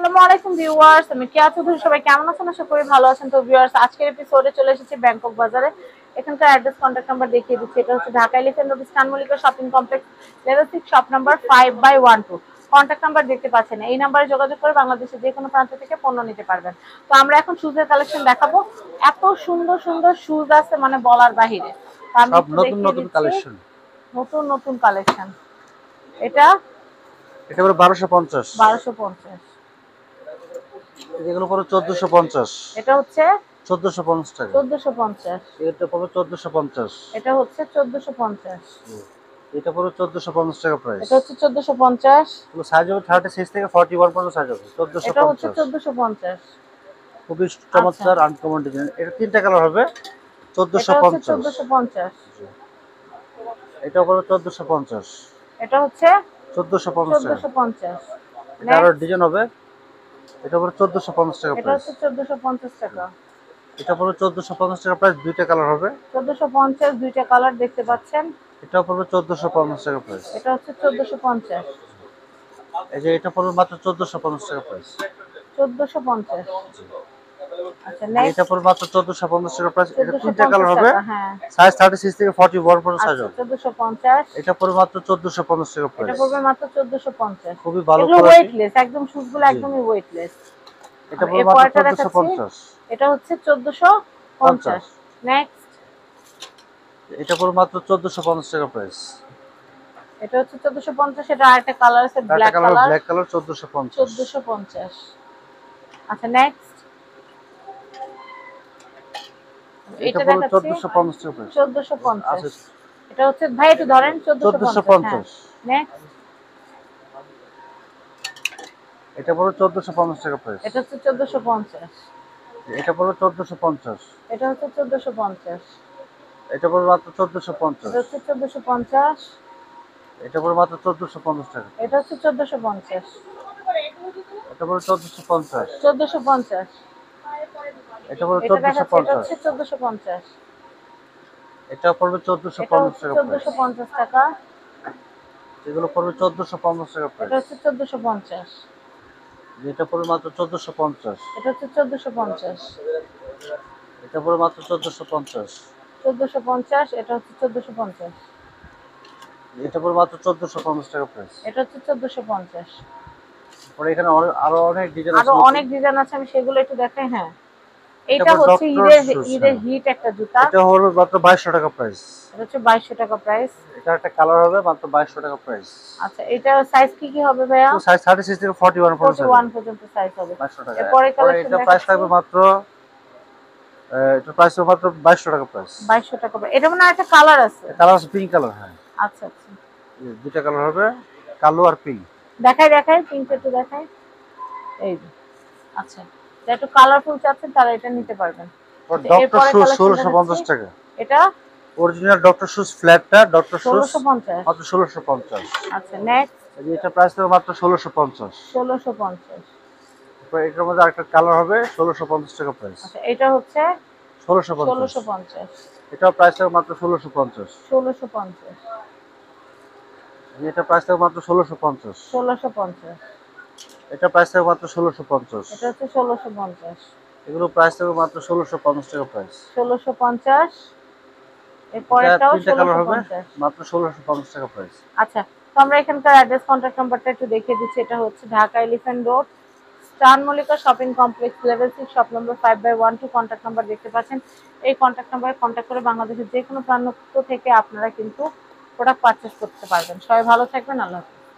আসসালামু আলাইকুম ভিউয়ার্স, আমি কেয়া চৌধুরী। সবাই কেমন আছেন? আশা করি ভালো আছেন। তো ভিউয়ার্স, আজকের এপিসোডে চলে এসেছি ব্যাংকক বাজারে। এখানকার অ্যাড্রেস, কন্ট্যাক্ট নাম্বার দেখিয়ে দিচ্ছি। এটা হচ্ছে ঢাকা এলিফ্যান্ট রোড, স্টান Mallika shopping complex, level 6, shop number 5/12। Contact number দেখতে পাচ্ছেন। এই নাম্বারে যোগাযোগ করে বাংলাদেশের যে কোনো প্রান্ত থেকে পণ্য নিতে পারবেন। তো আমরা এখন শুজের কালেকশন দেখাবো। এত সুন্দর সুন্দর শুজ আছে, মানে বলার বাহিরে। তো আমি সব একটু নতুন দেখিয়ে নতুন দিচ্ছি কালেকশন। নতুন নতুন কালেকশন। এটা এটা হলো 1250, 1250। এগুলো পুরো 1450। এটা হচ্ছে 1450 টাকা। 1450। এটা পুরো 1450। এটা হচ্ছে 1450। এটা পুরো 1450 টাকা প্রাইস। এটা হচ্ছে 1450। এগুলো সাইজ হবে 36 থেকে 41 পর্যন্ত সাইজ হবে। এটা হচ্ছে 1450 1450। খুবই আচ্ছা, চমৎকার আনকমন ডিজাইন। এটা তিনটা কালার হবে। এটা হচ্ছে 1450। 1450। এটা পুরো 1450। এটা হচ্ছে 1450 টাকা। 1450। এটা আরো নেক্সট, ডিজাইন হবে। এটা পুরো 1450 টাকা এটা প্রাইস। হচ্ছে 1450 টাকা। এটা পুরো 1450 টাকা প্রাইস। দুইটা কালার হবে। 1450, দুইটা কালার দেখতে পাচ্ছেন। এটা পুরো 1450 টাকা প্রাইস। এটা হচ্ছে 1450। এই যে এটা পড়বে মাত্র 1450 টাকা প্রাইস। 1450। আচ্ছা, এটা নেক্সট। পড়বে মাত্র 1450 টাকা প্রাইস। এটা তিনটা 1450 কালার হবে। টাকা, হ্যাঁ। সাইজ 36 থেকে 41 পর্যন্ত সাইজ আচ্ছা, হবে। 1450। এটা পড়বে মাত্র 1450 টাকা এটা প্রাইস। পড়বে মাত্র 1450। খুবই ভালো এগুলো কোয়ালিটি। ওয়েটলেস, একদম শুজগুলো জি, একদমই ওয়েটলেস। এটা পড়বে এর মাত্র পরেরটা দেখাচ্ছি। 1450। এটা হচ্ছে 1450। 50। নেক্সট, এটা পড়বে মাত্র 1450 টাকা প্রাইস। এটা হচ্ছে 1450। এটা আরেকটা কালার আছে, একটা black colour colour. Black colour 1450। 1450। আচ্ছা, নেক্সট, এটা এটা পড়বে দেখাচ্ছি 1450 টাকা প্রাইস। 1450। আচ্ছা, এটা হচ্ছে, ভাই একটু ধরেন, 1450। হ্যাঁ, 1450। নেক্সট, এটা পড়বে 1450 টাকা প্রাইস। এটা হচ্ছে 1450। এটা পড়বে 1450। এটা হচ্ছে 1450। এটা পড়বে মাত্র এটা 1450। হচ্ছে 1450। এটা পড়বে মাত্র 1450 টাকা এটা প্রাইস। হচ্ছে 1450। এটা পড়বে 1450। 1450। এটা পড়বে এটা দেখাচ্ছে, এটা 1450। হচ্ছে 1450। এটা পড়বে এটা 1450 হচ্ছে টাকা প্রাইস। 1450 টাকা। এগুলো পড়বে 1450 টাকা এটা প্রাইস। হচ্ছে 1450। এটা পড়বে মাত্র 1450। এটা হচ্ছে 1450। এটা পড়বে মাত্র 1450। 1450। এটা হচ্ছে 1450। এটা পড়বে মাত্র 1450 টাকা প্রাইস। এটা হচ্ছে 1450। পরে এখানে আরো অনেক ডিজাইন আছে আরো নতুন। অনেক ডিজাইন আছে, আমি সেগুলো একটু দেখাই। হ্যাঁ, এটা এটা পড়বে হচ্ছে ডক্টর ঈদের শুজ। ঈদের হ্যাঁ, হিট একটা জুতা। এটা হলো মাত্র 2200 টাকা প্রাইস। এটা হচ্ছে 2200 টাকা প্রাইস। এটা একটা কালার হবে, মাত্র 2200 টাকা প্রাইস। আচ্ছা, এটা সাইজ কি কি হবে ভাইয়া? তো সাইজ 36 থেকে 41 পর্যন্ত সাইজ 41 হবে। পর্যন্ত সাইজ হবে। 2200 টাকা। এরপরে পরে কালেকশন এটা প্রাইস দেখাচ্ছি। থাকবে মাত্র এটা প্রাইস হবে মাত্র 2200 টাকা প্রাইস। 2200 টাকা। এটা মানে একটা কালার আছে। কালার আছে পিঙ্ক কালার। হ্যাঁ, আচ্ছা আচ্ছা, দুইটা কালার হবে, কালো আর পিঙ্ক। দেখাই দেখাই, পিঙ্ক একটু দেখাই। এই যে, আচ্ছা, যারা একটু কালারফুল চাচ্ছেন তারা এটা নিতে পারবেন। আচ্ছা, ডক্টর এরপরে শুজ কালেকশন দেখাচ্ছি। 1650 টাকা। এটা অরিজিনাল ডক্টর শুজ ফ্ল্যাটটা ডক্টর শুজ 1650। মাত্র 1650। আচ্ছা, নেক্সট, এটা প্রাইস হবে মাত্র 1650। 1650। এটার মধ্যে আরেকটা কালার হবে 1650 টাকা প্রাইস। আচ্ছা, এটা হচ্ছে 1650। 1650। এটা প্রাইস হবে মাত্র 1650। 1650। এটা প্রাইস হবে মাত্র 1650। 1650। এটা প্রাইস হবে মাত্র 1650। এটা হচ্ছে 1650। এগুলো প্রাইস হবে মাত্র 1650 টাকা প্রাইস। 1650। এটা এরপরেরটাও তিনটা কালার হবে, 1650। মাত্র 1650 টাকা প্রাইস। আচ্ছা, তো আমরা এখানকার অ্যাড্রেস, কন্ট্যাক্ট নাম্বারটা একটু দেখিয়ে দিচ্ছি। এটা হচ্ছে ঢাকা এলিফ্যান্ট রোড, স্টান Mallika shopping complex, level 6, shop number 5/12। Contact number দেখতে পাচ্ছেন। এই কন্ট্যাক্ট নাম্বারে কন্ট্যাক্ট করে বাংলাদেশের যে কোনো প্রান্ত থেকে আপনারা কিন্তু প্রোডাক্ট পারচেস করতে পারবেন। সবাই ভালো থাকবেন। আল্লাহ হাফেজ।